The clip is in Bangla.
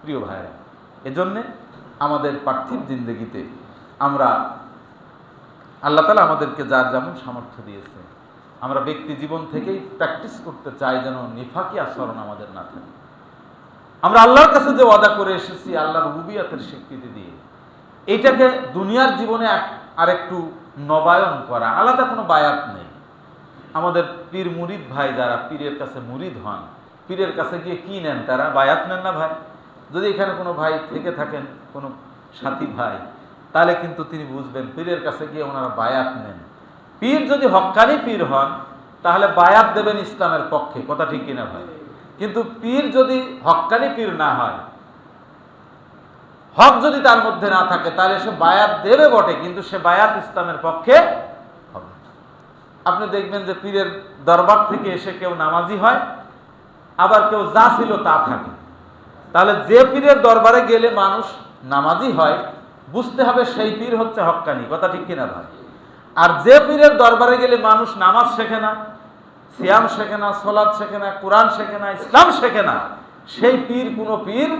প্রিয় ভাইরা, এজন্যে আমাদের পার্থিব জিন্দগিতে আমরা আল্লাহ তাআলা আমাদেরকে যার যেমন সামর্থ্য দিয়েছে, আমরা ব্যক্তি জীবন থেকেই প্র্যাকটিস করতে চাই যেন নিফাকি আচরণ আমাদের না থাকে। আমরা আল্লাহর কাছে যে ওয়াদা করে এসেছি আল্লাহর রুবুবিয়তের স্বীকৃতি দিয়ে, এইটাকে দুনিয়ার জীবনে আরেকটু নবায়ন করা, আলাদা কোনো বায়াত নেই। আমাদের পীর মুরিদ ভাই যারা পীরের কাছে মুরিদ হন, পীরের কাছে গিয়ে কি নেন? তারা বায়াত নেন না ভাই। যদি এখানে কোনো ভাই থেকে থাকেন, কোনো সাথী ভাই, তাহলে কিন্তু তিনি বুঝবেন পীরের কাছে গিয়ে ওনারা বায়াত নেন। পীর যদি হক্কানি পীর হন তাহলে বায়াত দেবেন ইসলামের পক্ষে, কথা ঠিক কিনা ভাই? কিন্তু পীর যদি হক্কানি পীর না হয়, হক যদি তার মধ্যে না থাকে, তাহলে সে বায়াত দেবে বটে, কিন্তু সে বায়াত ইসলামের পক্ষে হবে। আপনি দেখবেন যে পীরের দরবার থেকে এসে কেউ নামাজি হয়, আবার কেউ যা ছিল তা থাকে। তাহলে যে পীরের দরবারে গেলে মানুষ নামাজি হয়, বুঝতে হবে সেই পীর হচ্ছে হক্কানি, কথা ঠিক কিনা ভাই? আর যে পীরের দরবারে গেলে মানুষ নামাজ শেখে না, সিয়াম শেখে না, সলাত শেখে না, কোরআন শেখে না, ইসলাম শেখে না, সেই পীর কোনো পীর